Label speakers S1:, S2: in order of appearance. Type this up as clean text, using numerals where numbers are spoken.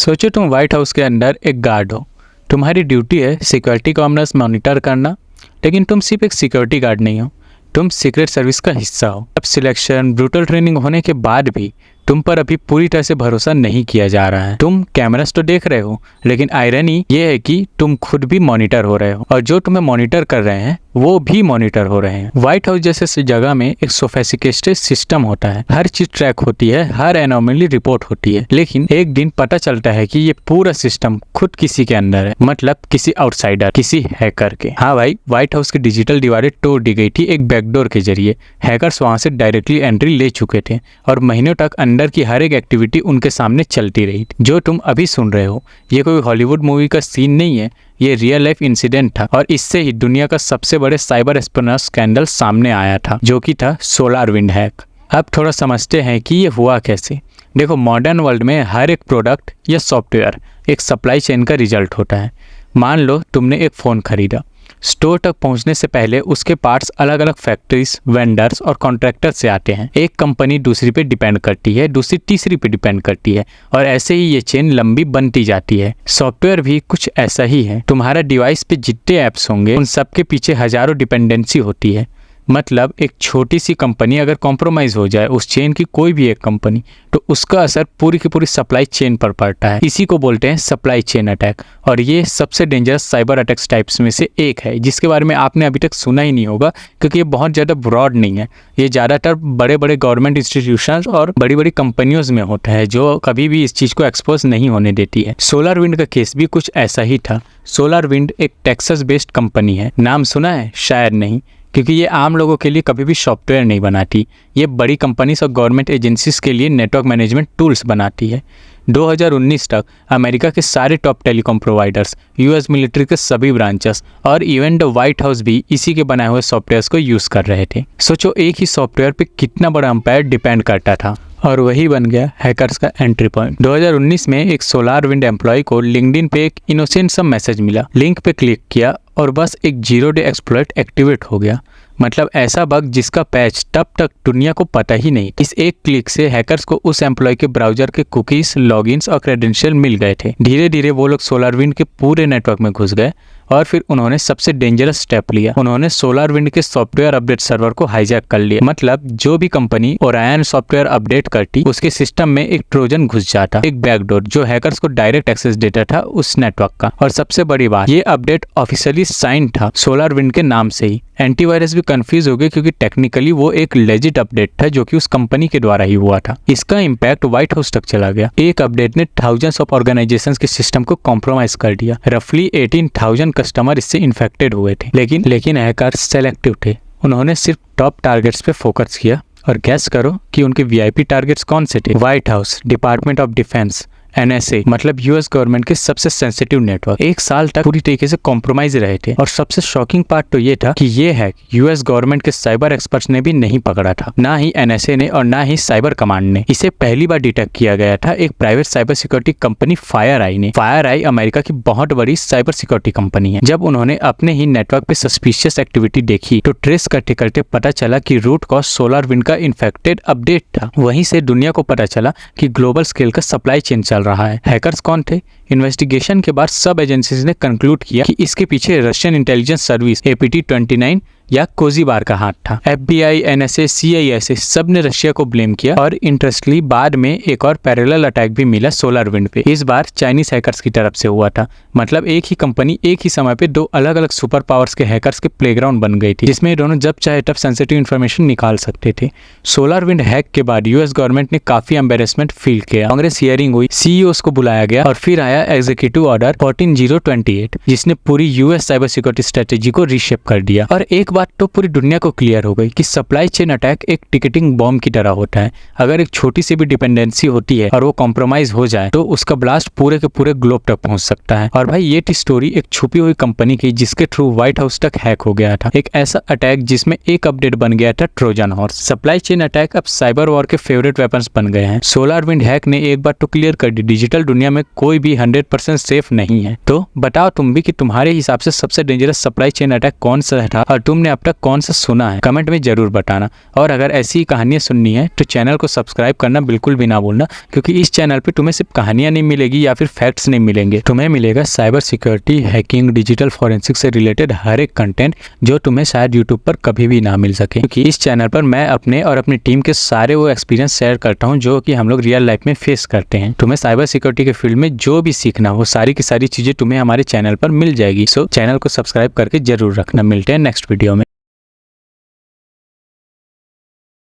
S1: सोचो तुम white house के अंदर एक गार्ड हो। तुम्हारी ड्यूटी है सिक्योरिटी कैमरास मॉनिटर करना, लेकिन तुम सिर्फ एक सिक्योरिटी गार्ड नहीं हो, तुम सीक्रेट सर्विस का हिस्सा हो। अब सिलेक्शन ब्रूटल ट्रेनिंग होने के बाद भी तुम पर अभी पूरी तरह से भरोसा नहीं किया जा रहा है। तुम कैमरास तो देख रहे हो, लेकिन आयरनी ये है कि तुम खुद भी मॉनिटर हो रहे हो और जो तुम्हें मॉनिटर कर रहे हैं वो भी मॉनिटर हो रहे हैं। व्हाइट हाउस जैसे जगह में एक सोफिस्टिकेटेड सिस्टम होता है, हर चीज ट्रैक होती है, हर एनोमली रिपोर्ट होती है। लेकिन एक दिन पता चलता है कि ये पूरा सिस्टम खुद किसी के अंदर है, मतलब किसी आउटसाइडर, किसी हैकर के। हाँ भाई, व्हाइट हाउस की डिजिटल दीवारें तोड़ दी गई थी एक बैकडोर के जरिए। हैकर्स वहां से डायरेक्टली एंट्री ले चुके थे और महीनों तक अंदर की हर एक एक्टिविटी उनके सामने चलती रही। जो तुम अभी सुन रहे हो ये कोई हॉलीवुड मूवी का सीन नहीं है, ये रियल लाइफ इंसिडेंट था और इससे ही दुनिया का सबसे बड़े साइबर एस्पियोनेज स्कैंडल सामने आया था, जो कि था सोलारविंड हैक। अब थोड़ा समझते हैं कि ये हुआ कैसे। देखो, मॉडर्न वर्ल्ड में हर एक प्रोडक्ट या सॉफ्टवेयर एक सप्लाई चेन का रिजल्ट होता है। मान लो तुमने एक फ़ोन खरीदा, स्टोर तक पहुंचने से पहले उसके पार्ट्स अलग अलग फैक्ट्रीज, वेंडर्स और कॉन्ट्रैक्टर से आते हैं। एक कंपनी दूसरी पे डिपेंड करती है, दूसरी तीसरी पे डिपेंड करती है और ऐसे ही ये चेन लंबी बनती जाती है। सॉफ्टवेयर भी कुछ ऐसा ही है। तुम्हारा डिवाइस पे जितने ऐप्स होंगे उन सब के पीछे हजारों डिपेंडेंसी होती है। मतलब एक छोटी सी कंपनी अगर कॉम्प्रोमाइज हो जाए, उस चेन की कोई भी एक कंपनी, तो उसका असर पूरी की पूरी सप्लाई चेन पर पड़ता है। इसी को बोलते हैं सप्लाई चेन अटैक और ये सबसे डेंजरस साइबर अटैक्स टाइप्स में से एक है, जिसके बारे में आपने अभी तक सुना ही नहीं होगा क्योंकि ये बहुत ज़्यादा ब्रॉड नहीं है। ये ज़्यादातर बड़े बड़े गवर्नमेंट इंस्टीट्यूशंस और बड़ी बड़ी कंपनियों में होता है, जो कभी भी इस चीज़ को एक्सपोज नहीं होने देती है। सोलारविंड का केस भी कुछ ऐसा ही था। सोलारविंड एक टेक्सास बेस्ड कंपनी है। नाम सुना है? शायद नहीं, क्योंकि ये आम लोगों के लिए कभी भी सॉफ्टवेयर नहीं बनाती। ये बड़ी कंपनीज और गवर्नमेंट एजेंसीज के लिए नेटवर्क मैनेजमेंट टूल्स बनाती है। 2019 तक अमेरिका के सारे top telecom providers, US military के सभी ब्रांचेस और इवन द व्हाइट हाउस भी इसी के बनाए हुए सॉफ्टवेयर्स को यूज़ कर रहे थे। सोचो एक ही सॉफ्टवेयर पे कितना बड़ा अंपायर डिपेंड करता था, और वही बन गया हैकर्स का एंट्री पॉइंट। 2019 में एक सोलारविंड एम्प्लॉय को लिंक्डइन पे एक इनोसेंट सा मैसेज मिला। लिंक पे क्लिक किया और बस एक 0 डे एक्सप्लॉइट एक्टिवेट हो गया। मतलब ऐसा बग जिसका पैच तब तक दुनिया को पता ही नहीं। इस एक क्लिक से हैकर्स को उस एम्प्लॉय के ब्राउजर के कुकीज, लॉगिन्स और क्रेडेंशियल मिल गए थे। धीरे धीरे वो लोग सोलारविंड के पूरे नेटवर्क में घुस गए और फिर उन्होंने सबसे डेंजरस स्टेप लिया। उन्होंने सोलारविंड के सॉफ्टवेयर अपडेट सर्वर को हाईजैक कर लिया। मतलब जो भी कंपनी ओरायन सॉफ्टवेयर अपडेट करती, उसके सिस्टम में एक ट्रोजन घुस जाता, एक बैकडोर, जो हैकर्स को डायरेक्ट एक्सेस देता था उस नेटवर्क का। और सबसे बड़ी बात, ये अपडेट ऑफिशियली साइन था सोलारविंड के नाम से ही। एंटीवायरस भी कंफ्यूज हो गए क्योंकि टेक्निकली वो एक लेजिट अपडेट था जो कि उस कंपनी के द्वारा ही हुआ था। इसका इम्पैक्ट व्हाइट हाउस तक चला गया। एक अपडेट ने थाउजेंड्स ऑफ ऑर्गेनाइजेशंस के सिस्टम को कॉम्प्रोमाइज कर दिया। रफली 18,000 कस्टमर इससे इन्फेक्टेड हुए थे। लेकिन हैकर्स सेलेक्टिव थे। उन्होंने सिर्फ टॉप टारगेट्स पे फोकस किया और गैस करो कि उनके वीआईपी टारगेट्स कौन से थे? White house, department of defence, NSA, मतलब यूएस गवर्नमेंट के सबसे सेंसिटिव नेटवर्क। एक साल तक पूरी तरीके से कॉम्प्रोमाइज रहे थे और सबसे शॉकिंग पार्ट तो ये था कि ये हैक यूएस गवर्नमेंट के साइबर एक्सपर्ट्स ने भी नहीं पकड़ा था, ना ही NSA ने और ना ही साइबर कमांड ने। इसे पहली बार डिटेक्ट किया गया था एक private cyber security company FireEye ने। FireEye अमेरिका की बहुत बड़ी साइबर सिक्योरिटी कंपनी है। जब उन्होंने अपने ही नेटवर्क पे सस्पिशियस एक्टिविटी देखी तो ट्रेस करते करते पता चला कि रूट कॉज सोलारविंड का इन्फेक्टेड अपडेट था। वहीं से दुनिया को पता चला कि ग्लोबल स्केल का सप्लाई चेन चल रहा है। हैकर्स कौन थे? इन्वेस्टिगेशन के बाद सब एजेंसीज ने कंक्लूड किया कि इसके पीछे रशियन इंटेलिजेंस सर्विस APT29 या कोजीबार का हाथ था। FBI, NSA, CISA सब ने रशिया को ब्लेम किया और इंटरेस्टली बाद में एक और पैरेलल अटैक भी मिला सोलारविंड पे। इस बार चाइनीज हैकर्स की तरफ से हुआ था। मतलब एक ही कंपनी एक ही समय पे दो अलग अलग सुपर पावर्स के हैकर्स के प्लेग्राउंड बन गई थी, जिसमें दोनों जब चाहे तब सेंसिटिव इन्फॉर्मेशन निकाल सकते थे। सोलारविंड हैक के बाद यूएस गवर्नमेंट ने काफी एम्बेरसमेंट फील किया। कांग्रेस हियरिंग हुई, CEOs को बुलाया गया और फिर आया एग्जीक्यूटिव ऑर्डर 14028, जिसने पूरी यूएस साइबर सिक्योरिटी स्ट्रेटेजी को रीशेप कर दिया। और एक बात तो पूरी दुनिया को क्लियर हो गई कि सप्लाई चेन अटैक एक टिकटिंग बॉम्ब की तरह होता है। अगर एक छोटी सी भी डिपेंडेंसी होती है और वो कॉम्प्रोमाइज हो जाए तो उसका ब्लास्ट पूरे के पूरे ग्लोब तक पहुंच सकता है। और भाई ये थी स्टोरी एक छुपी हुई कंपनी की जिसके थ्रू व्हाइट हाउस तक हैक हो गया था। एक ऐसा अटैक जिसमें एक अपडेट बन गया था Trojan horse. Supply chain attack अब साइबर वॉर के फेवरेट वेपन्स बन गए हैं। सोलारविंड हैक ने एक बार तो क्लियर कर दी, डिजिटल दुनिया में कोई भी 100% सेफ नहीं है। तो बताओ तुम भी कि तुम्हारे हिसाब से सबसे डेंजरस सप्लाई चेन अटैक कौन सा था और तुम तुमने अब तक कौन सा सुना है कमेंट में जरूर बताना। और अगर ऐसी कहानियां सुननी है तो चैनल को सब्सक्राइब करना बिल्कुल भी ना भूलना, क्योंकि इस चैनल पे तुम्हें सिर्फ कहानियां नहीं मिलेगी या फिर फैक्ट्स नहीं मिलेंगे, तुम्हें मिलेगा cyber security, hacking, digital forensic से रिलेटेड हर एक कंटेंट जो तुम्हें शायद यूट्यूब पर कभी भी ना मिल सके। क्योंकि इस चैनल पर मैं अपने और अपनी टीम के सारे वो एक्सपीरियंस शेयर करता हूँ जो कि हम लोग रियल लाइफ में फेस करते हैं। तुम्हें साइबर सिक्योरिटी के फील्ड में जो भी सीखना हो सारी की सारी चीजें तुम्हें हमारे चैनल पर मिल जाएगी। सो चैनल को सब्सक्राइब करके जरूर रखना। मिलते हैं नेक्स्ट वीडियो।